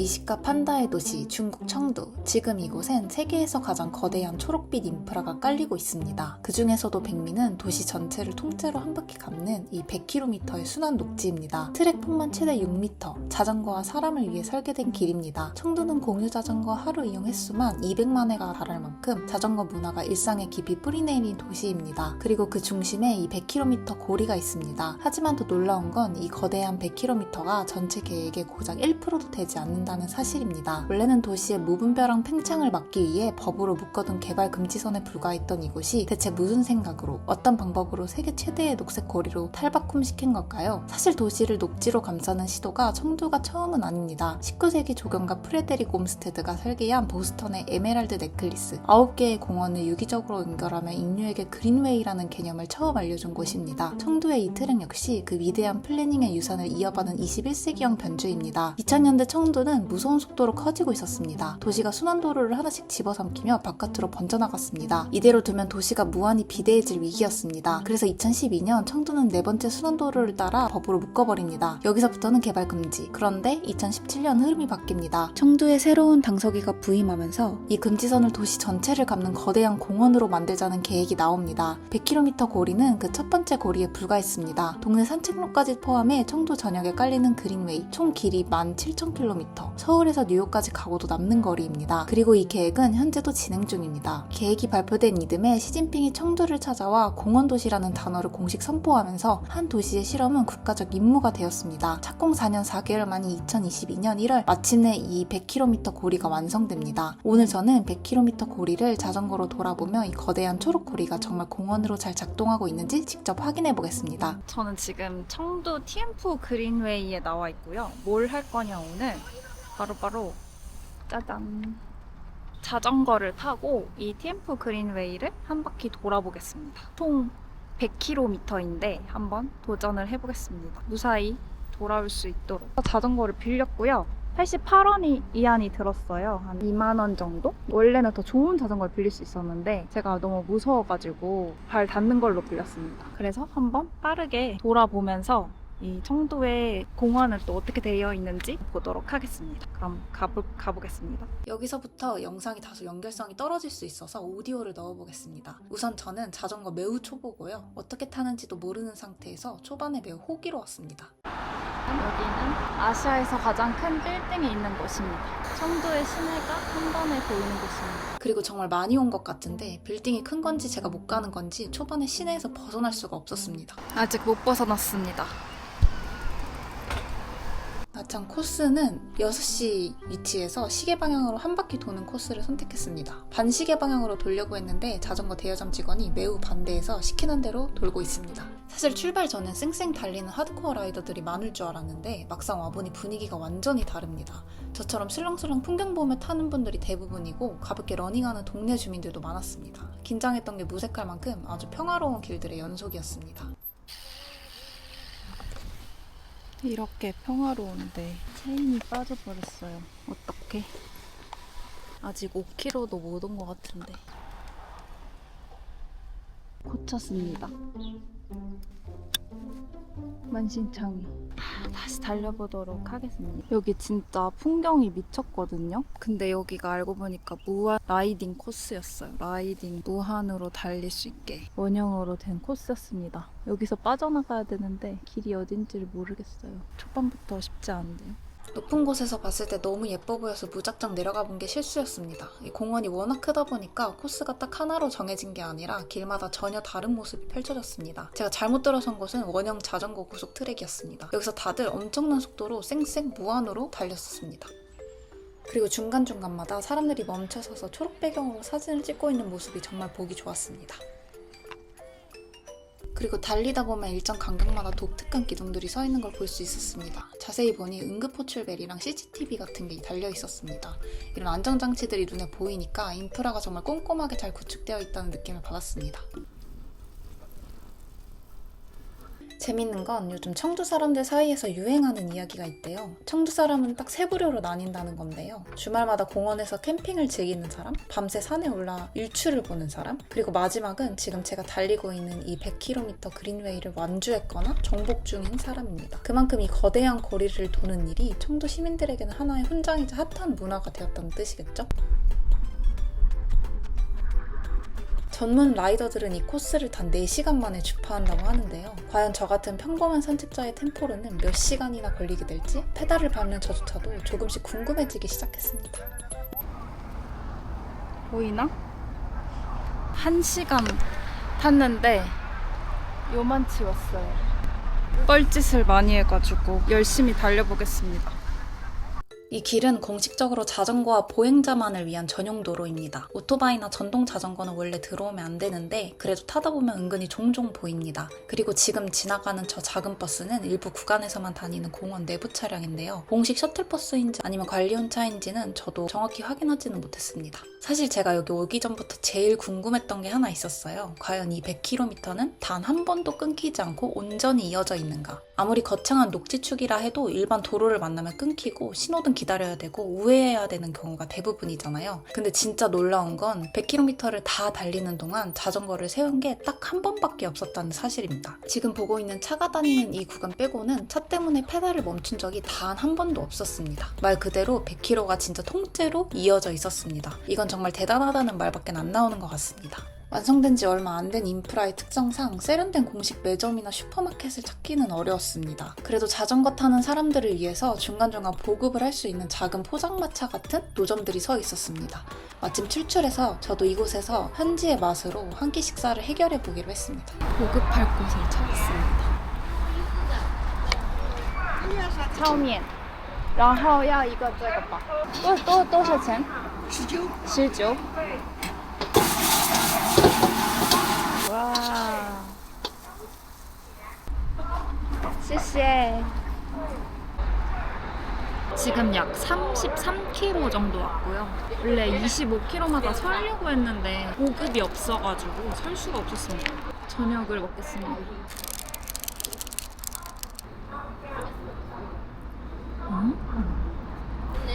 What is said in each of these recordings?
미식가 판다의 도시 중국 청두. 지금 이곳엔 세계에서 가장 거대한 초록빛 인프라가 깔리고 있습니다. 그 중에서도 백미는 도시 전체를 통째로 한 바퀴 감는 이 100km의 순환 녹지입니다. 트랙 폭만 최대 6m, 자전거와 사람을 위해 설계된 길입니다. 청두는 공유 자전거 하루 이용 횟수만 200만 회가 달할 만큼 자전거 문화가 일상에 깊이 뿌리내린 도시입니다. 그리고 그 중심에 이 100km 고리가 있습니다. 하지만 더 놀라운 건 이 거대한 100km가 전체 계획의 고작 1%도 되지 않는다는 사실입니다. 원래는 도시의 무분별한 팽창을 막기 위해 법으로 묶어둔 개발 금지선에 불과했던 이곳이 대체 무슨 생각으로, 어떤 방법으로 세계 최대의 녹색 거리로 탈바꿈시킨 걸까요? 사실 도시를 녹지로 감싸는 시도가 청두가 처음은 아닙니다. 19세기 조경가 프레데릭 옴스테드가 설계한 보스턴의 에메랄드 넥클리스, 9개의 공원을 유기적으로 연결하며 인류에게 그린웨이라는 개념을 처음 알려준 곳입니다. 청두의 이 트랙 역시 그 위대한 플래닝의 유산을 이어받은 21세기형 변주입니다. 2000년대 청두는 무서운 속도로 커지고 있었습니다. 도시가 순환도로를 하나씩 집어삼키며 바깥으로 번져나갔습니다. 이대로 두면 도시가 무한히 비대해질 위기였습니다. 그래서 2012년 청두는 네 번째 순환도로를 따라 법으로 묶어버립니다. 여기서부터는 개발 금지. 그런데 2017년 흐름이 바뀝니다. 청두에 새로운 당서기가 부임하면서 이 금지선을 도시 전체를 감는 거대한 공원으로 만들자는 계획이 나옵니다. 100km 고리는 그 첫 번째 고리에 불과했습니다. 동네 산책로까지 포함해 청두 전역에 깔리는 그린웨이, 총 길이 17,000km, 서울에서 뉴욕까지 가고도 남는 거리입니다. 그리고 이 계획은 현재도 진행 중입니다. 계획이 발표된 이듬해 시진핑이 청두를 찾아와 공원도시라는 단어를 공식 선포하면서 한 도시의 실험은 국가적 임무가 되었습니다. 착공 4년 4개월 만인 2022년 1월 마침내 이 100km 고리가 완성됩니다. 오늘 저는 100km 고리를 자전거로 돌아보며 이 거대한 초록 고리가 정말 공원으로 잘 작동하고 있는지 직접 확인해 보겠습니다. 저는 지금 청두 TM4 그린웨이에 나와 있고요. 뭘 할 거냐 오늘 바로 짜잔, 자전거를 타고 이 TM4 그린웨이를 한 바퀴 돌아보겠습니다. 총 100km인데 한번 도전을 해보겠습니다. 무사히 돌아올 수 있도록 자전거를 빌렸고요. 88원이 이안이 들었어요. 한 2만 원 정도? 원래는 더 좋은 자전거를 빌릴 수 있었는데 제가 너무 무서워가지고 발 닿는 걸로 빌렸습니다. 그래서 한번 빠르게 돌아보면서 이 청두의 공원은 또 어떻게 되어 있는지 보도록 하겠습니다. 그럼 가보겠습니다. 여기서부터 영상이 다소 연결성이 떨어질 수 있어서 오디오를 넣어보겠습니다. 우선 저는 자전거 매우 초보고요. 어떻게 타는지도 모르는 상태에서 초반에 매우 호기로웠습니다. 여기는 아시아에서 가장 큰 빌딩이 있는 곳입니다. 청두의 시내가 한 번에 보이는 곳입니다. 그리고 정말 많이 온 것 같은데 빌딩이 큰 건지 제가 못 가는 건지 초반에 시내에서 벗어날 수가 없었습니다. 아직 못 벗어났습니다. 마침 코스는 6시 위치에서 시계 방향으로 한 바퀴 도는 코스를 선택했습니다. 반시계 방향으로 돌려고 했는데 자전거 대여점 직원이 매우 반대해서 시키는 대로 돌고 있습니다. 사실 출발 전엔 쌩쌩 달리는 하드코어 라이더들이 많을 줄 알았는데 막상 와보니 분위기가 완전히 다릅니다. 저처럼 슬렁슬렁 풍경 보며 타는 분들이 대부분이고 가볍게 러닝하는 동네 주민들도 많았습니다. 긴장했던 게 무색할 만큼 아주 평화로운 길들의 연속이었습니다. 이렇게 평화로운데 체인이 빠져버렸어요. 어떡해? 아직 5km도 못 온 것 같은데. 고쳤습니다. 만신창이. 다시 달려보도록 하겠습니다. 여기 진짜 풍경이 미쳤거든요. 근데 여기가 알고 보니까 무한 라이딩 코스였어요. 라이딩 무한으로 달릴 수 있게 원형으로 된 코스였습니다. 여기서 빠져나가야 되는데 길이 어딘지를 모르겠어요. 초반부터 쉽지 않은데요. 높은 곳에서 봤을 때 너무 예뻐 보여서 무작정 내려가 본 게 실수였습니다. 이 공원이 워낙 크다 보니까 코스가 딱 하나로 정해진 게 아니라 길마다 전혀 다른 모습이 펼쳐졌습니다. 제가 잘못 들어선 곳은 원형 자전거 고속 트랙이었습니다. 여기서 다들 엄청난 속도로 쌩쌩 무한으로 달렸었습니다. 그리고 중간중간마다 사람들이 멈춰서서 초록 배경으로 사진을 찍고 있는 모습이 정말 보기 좋았습니다. 그리고 달리다 보면 일정 간격마다 독특한 기둥들이 서 있는 걸 볼 수 있었습니다. 자세히 보니 응급호출벨이랑 CCTV 같은 게 달려 있었습니다. 이런 안전장치들이 눈에 보이니까 인프라가 정말 꼼꼼하게 잘 구축되어 있다는 느낌을 받았습니다. 재밌는 건 요즘 청두 사람들 사이에서 유행하는 이야기가 있대요. 청두 사람은 딱 세 부류로 나뉜다는 건데요. 주말마다 공원에서 캠핑을 즐기는 사람, 밤새 산에 올라 일출을 보는 사람, 그리고 마지막은 지금 제가 달리고 있는 이 100km 그린웨이를 완주했거나 정복 중인 사람입니다. 그만큼 이 거대한 거리를 도는 일이 청두 시민들에게는 하나의 훈장이자 핫한 문화가 되었다는 뜻이겠죠? 전문 라이더들은 이 코스를 단 4시간 만에 주파한다고 하는데요. 과연 저 같은 평범한 산책자의 템포로는 몇 시간이나 걸리게 될지 페달을 밟는 저조차도 조금씩 궁금해지기 시작했습니다. 보이나? 1시간 탔는데 요만치 왔어요. 뻘짓을 많이 해가지고 열심히 달려보겠습니다. 이 길은 공식적으로 자전거와 보행자만을 위한 전용 도로입니다. 오토바이나 전동 자전거는 원래 들어오면 안 되는데 그래도 타다 보면 은근히 종종 보입니다. 그리고 지금 지나가는 저 작은 버스는 일부 구간에서만 다니는 공원 내부 차량인데요. 공식 셔틀버스인지 아니면 관리용차인지는 저도 정확히 확인하지는 못했습니다. 사실 제가 여기 오기 전부터 제일 궁금했던 게 하나 있었어요. 과연 이 100km는 단 한 번도 끊기지 않고 온전히 이어져 있는가? 아무리 거창한 녹지축이라 해도 일반 도로를 만나면 끊기고 신호등 기다려야 되고 우회해야 되는 경우가 대부분이잖아요. 근데 진짜 놀라운 건 100km를 다 달리는 동안 자전거를 세운 게 딱 한 번밖에 없었다는 사실입니다. 지금 보고 있는 차가 다니는 이 구간 빼고는 차 때문에 페달을 멈춘 적이 단 한 번도 없었습니다. 말 그대로 100km가 진짜 통째로 이어져 있었습니다. 이건 정말 대단하다는 말밖에 안 나오는 것 같습니다. 완성된 지 얼마 안 된 인프라의 특성상 세련된 공식 매점이나 슈퍼마켓을 찾기는 어려웠습니다. 그래도 자전거 타는 사람들을 위해서 중간중간 보급을 할 수 있는 작은 포장마차 같은 노점들이 서 있었습니다. 마침 출출해서 저도 이곳에서 현지의 맛으로 한 끼 식사를 해결해 보기로 했습니다. 보급할 곳을 찾았습니다. 炒面然后要一个这个吧多少钱？19哇谢谢 지금 약 33km 정도 왔고요. 원래 25km마다 서려고 했는데 보급이 없어가지고 설 수가 없었습니다. 저녁을 먹겠습니다.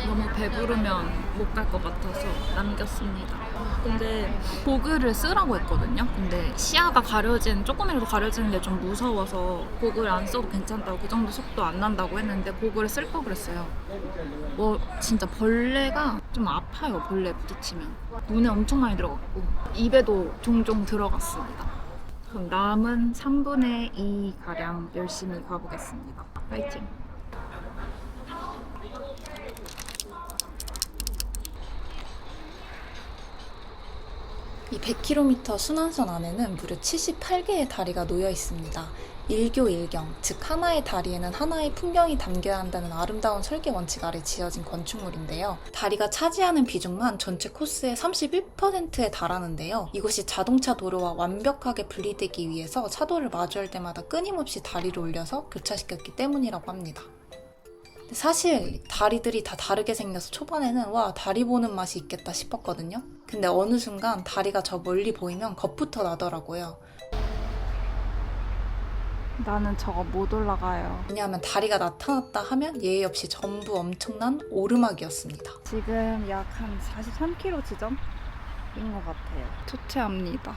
너무 배부르면 못 갈 것 같아서 남겼습니다. 근데 고글을 쓰라고 했거든요. 근데 시야가 조금이라도 가려지는 게 좀 무서워서 고글 안 써도 괜찮다고, 그 정도 속도 안 난다고 했는데 고글을 쓸 거 그랬어요. 진짜 벌레가 좀 아파요. 벌레 부딪히면 눈에 엄청 많이 들어갔고 입에도 종종 들어갔습니다. 그럼 남은 3분의 2 가량 열심히 가보겠습니다. 파이팅! 이 100km 순환선 안에는 무려 78개의 다리가 놓여 있습니다. 일교일경, 즉 하나의 다리에는 하나의 풍경이 담겨야 한다는 아름다운 설계 원칙 아래 지어진 건축물인데요. 다리가 차지하는 비중만 전체 코스의 31%에 달하는데요. 이곳이 자동차 도로와 완벽하게 분리되기 위해서 차도를 마주할 때마다 끊임없이 다리를 올려서 교차시켰기 때문이라고 합니다. 사실 다리들이 다 다르게 생겨서 초반에는 와, 다리 보는 맛이 있겠다 싶었거든요. 근데 어느 순간 다리가 저 멀리 보이면 겁부터 나더라고요. 나는 저거 못 올라가요. 왜냐하면 다리가 나타났다 하면 예의 없이 전부 엄청난 오르막이었습니다. 지금 약 한 43km 지점인 것 같아요. 초췌합니다.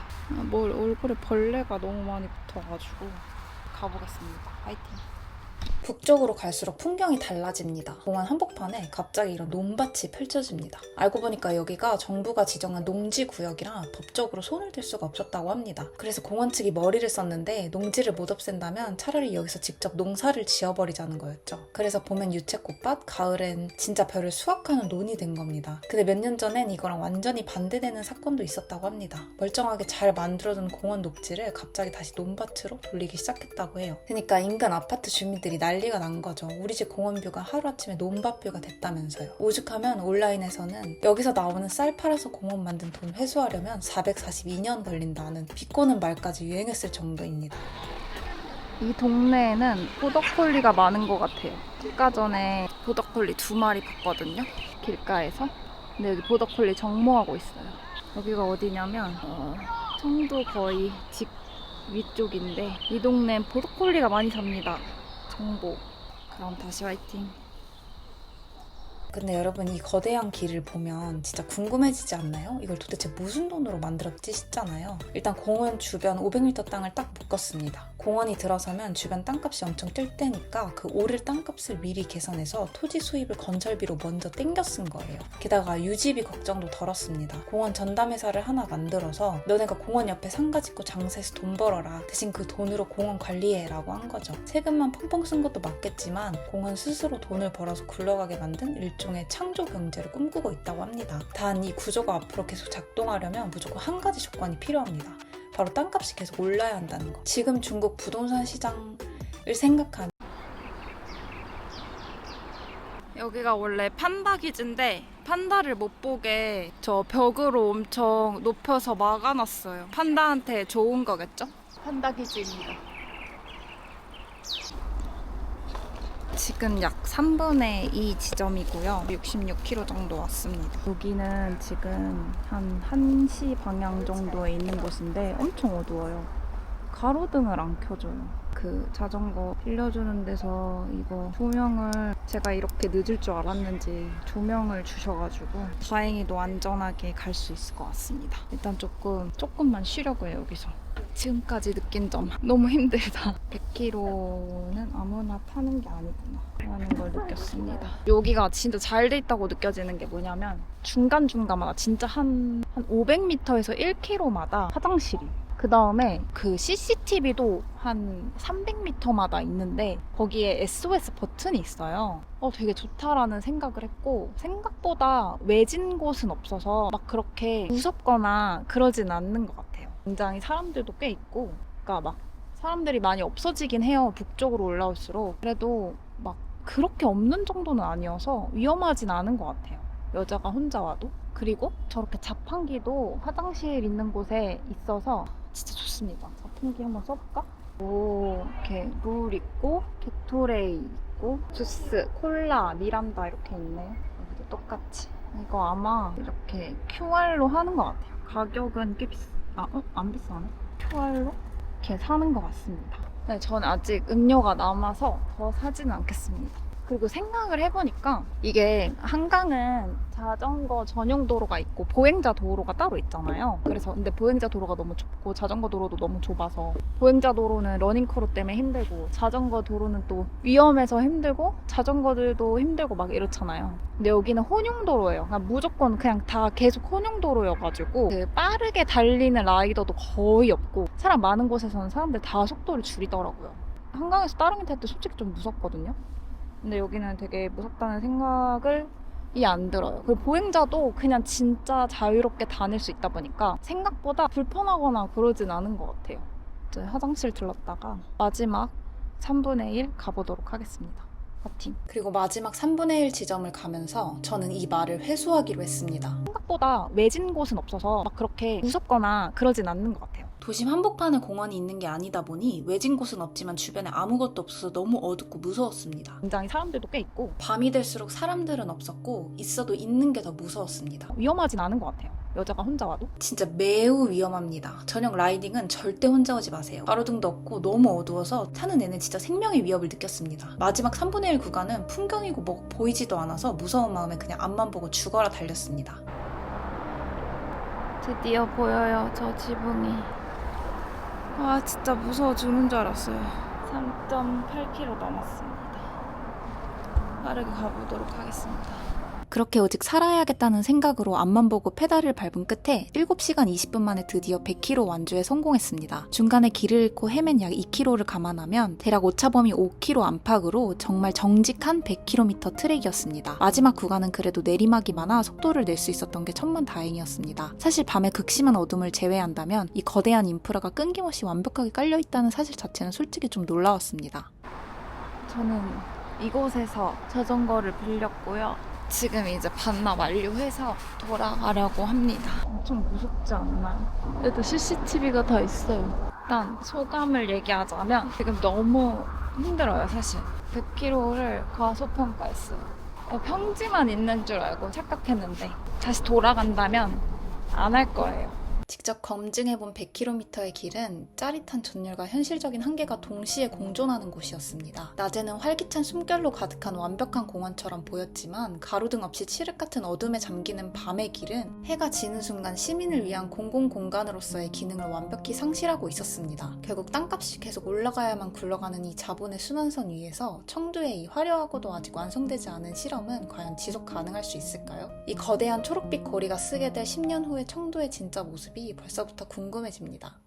얼굴에 벌레가 너무 많이 붙어가지고 가보겠습니다. 파이팅! 북쪽으로 갈수록 풍경이 달라집니다. 공원 한복판에 갑자기 이런 논밭이 펼쳐집니다. 알고 보니까 여기가 정부가 지정한 농지구역이라 법적으로 손을 댈 수가 없었다고 합니다. 그래서 공원 측이 머리를 썼는데 농지를 못 없앤다면 차라리 여기서 직접 농사를 지어버리자는 거였죠. 그래서 봄엔 유채꽃밭, 가을엔 진짜 벼를 수확하는 논이 된 겁니다. 근데 몇 년 전엔 이거랑 완전히 반대되는 사건도 있었다고 합니다. 멀쩡하게 잘 만들어둔 공원 녹지를 갑자기 다시 논밭으로 돌리기 시작했다고 해요. 그러니까 인근 아파트 주민들이 난리가 난 거죠. 우리 집 공원뷰가 하루아침에 논밭뷰가 됐다면서요. 오죽하면 온라인에서는 여기서 나오는 쌀 팔아서 공원 만든 돈 회수하려면 442년 걸린다는 비꼬는 말까지 유행했을 정도입니다. 이 동네에는 보더콜리가 많은 것 같아요. 아까 전에 보더콜리 2마리 봤거든요. 길가에서. 근데 여기 보더콜리 정모하고 있어요. 여기가 어디냐면 청도 거의 위쪽인데 이 동네엔 보더콜리가 많이 삽니다. 정보. 그럼 다시 화이팅. 근데 여러분 이 거대한 길을 보면 진짜 궁금해지지 않나요? 이걸 도대체 무슨 돈으로 만들었지 싶잖아요. 일단 공원 주변 500m 땅을 딱 묶었습니다. 공원이 들어서면 주변 땅값이 엄청 뛸 테니까 그 오를 땅값을 미리 계산해서 토지 수입을 건설비로 먼저 땡겨 쓴 거예요. 게다가 유지비 걱정도 덜었습니다. 공원 전담회사를 하나 만들어서 너네가 공원 옆에 상가 짓고 장사해서 돈 벌어라. 대신 그 돈으로 공원 관리해 라고 한 거죠. 세금만 펑펑 쓴 것도 맞겠지만 공원 스스로 돈을 벌어서 굴러가게 만든 일종의 창조 경제를 꿈꾸고 있다고 합니다. 단 이 구조가 앞으로 계속 작동하려면 무조건 한 가지 조건이 필요합니다. 바로 땅값이 계속 올라야 한다는 거. 지금 중국 부동산 시장을 생각하면 여기가 원래 판다 기지인데 판다를 못 보게 저 벽으로 엄청 높여서 막아놨어요. 판다한테 좋은 거겠죠? 판다 기지입니다. 지금 약 3분의 2 지점이고요. 66km 정도 왔습니다. 여기는 지금 한 1시 방향 정도에 있는 곳인데 엄청 어두워요. 가로등을 안 켜줘요. 그 자전거 빌려주는 데서 이거 조명을 제가 이렇게 늦을 줄 알았는지 조명을 주셔가지고 다행히도 안전하게 갈 수 있을 것 같습니다. 일단 조금만 쉬려고 해요, 여기서. 지금까지 느낀 점 너무 힘들다. 100km는 아무나 타는 게 아니구나 라는 걸 느꼈습니다. 여기가 진짜 잘 돼 있다고 느껴지는 게 뭐냐면 중간중간마다 진짜 한 500m에서 1km마다 화장실이, 그 다음에 그 CCTV도 한 300m마다 있는데 거기에 SOS 버튼이 있어요. 되게 좋다라는 생각을 했고, 생각보다 외진 곳은 없어서 막 그렇게 무섭거나 그러진 않는 것 같아요. 굉장히 사람들도 꽤 있고, 그러니까 막 사람들이 많이 없어지긴 해요. 북쪽으로 올라올수록. 그래도 막 그렇게 없는 정도는 아니어서 위험하진 않은 것 같아요. 여자가 혼자 와도. 그리고 저렇게 자판기도 화장실 있는 곳에 있어서 진짜 좋습니다. 자판기 한번 써볼까? 오, 이렇게 물 있고 게토레이 있고 주스, 콜라, 미란다 이렇게 있네요. 여기도 똑같이. 이거 아마 이렇게 QR로 하는 것 같아요. 가격은 꽤 안 비싸네. QR로 이렇게 사는 것 같습니다. 네, 전 아직 음료가 남아서 더 사지는 않겠습니다. 그리고 생각을 해보니까 이게 한강은 자전거 전용 도로가 있고 보행자 도로가 따로 있잖아요. 그래서 근데 보행자 도로가 너무 좁고 자전거 도로도 너무 좁아서 보행자 도로는 러닝크루 때문에 힘들고 자전거 도로는 또 위험해서 힘들고 자전거들도 힘들고 막 이렇잖아요. 근데 여기는 혼용도로예요. 그러니까 무조건 그냥 다 계속 혼용도로여가지고 그 빠르게 달리는 라이더도 거의 없고 사람 많은 곳에서는 사람들 다 속도를 줄이더라고요. 한강에서 따릉이 탈 때 솔직히 좀 무섭거든요. 근데 여기는 되게 무섭다는 생각이 안 들어요. 그리고 보행자도 그냥 진짜 자유롭게 다닐 수 있다 보니까 생각보다 불편하거나 그러진 않은 것 같아요. 이제 화장실 들렀다가 마지막 3분의 1 가보도록 하겠습니다. 파팅. 그리고 마지막 3분의 1 지점을 가면서 저는 이 말을 회수하기로 했습니다. 생각보다 외진 곳은 없어서 막 그렇게 무섭거나 그러진 않는 것 같아요. 도심 한복판에 공원이 있는 게 아니다 보니 외진 곳은 없지만 주변에 아무것도 없어서 너무 어둡고 무서웠습니다. 굉장히 사람들도 꽤 있고 밤이 될수록 사람들은 없었고 있어도 있는 게 더 무서웠습니다. 위험하진 않은 것 같아요. 여자가 혼자 와도. 진짜 매우 위험합니다. 저녁 라이딩은 절대 혼자 오지 마세요. 가로등도 없고 너무 어두워서 타는 내내 진짜 생명의 위협을 느꼈습니다. 마지막 3분의 1 구간은 풍경이고 뭐 보이지도 않아서 무서운 마음에 그냥 앞만 보고 죽어라 달렸습니다. 드디어 보여요, 저 지붕이. 아, 진짜 무서워 죽는 줄 알았어요. 3.8km 남았습니다. 빠르게 가보도록 하겠습니다. 그렇게 오직 살아야겠다는 생각으로 앞만 보고 페달을 밟은 끝에 7시간 20분 만에 드디어 100km 완주에 성공했습니다. 중간에 길을 잃고 헤맨 약 2km를 감안하면 대략 오차범위 5km 안팎으로 정말 정직한 100km 트랙이었습니다. 마지막 구간은 그래도 내리막이 많아 속도를 낼 수 있었던 게 천만다행이었습니다. 사실 밤의 극심한 어둠을 제외한다면 이 거대한 인프라가 끊김없이 완벽하게 깔려있다는 사실 자체는 솔직히 좀 놀라웠습니다. 저는 이곳에서 자전거를 빌렸고요. 지금 이제 반납 완료해서 돌아가려고 합니다. 엄청 무섭지 않나요? 그래도 CCTV가 다 있어요. 일단 소감을 얘기하자면 지금 너무 힘들어요, 사실. 100km를 과소평가했어요. 평지만 있는 줄 알고 착각했는데 다시 돌아간다면 안 할 거예요. 직접 검증해본 100km의 길은 짜릿한 전율과 현실적인 한계가 동시에 공존하는 곳이었습니다. 낮에는 활기찬 숨결로 가득한 완벽한 공원처럼 보였지만 가로등 없이 칠흑 같은 어둠에 잠기는 밤의 길은 해가 지는 순간 시민을 위한 공공공간으로서의 기능을 완벽히 상실하고 있었습니다. 결국 땅값이 계속 올라가야만 굴러가는 이 자본의 순환선 위에서 청두의 이 화려하고도 아직 완성되지 않은 실험은 과연 지속 가능할 수 있을까요? 이 거대한 초록빛 거리가 쓰게 될 10년 후의 청두의 진짜 모습이 벌써부터 궁금해집니다.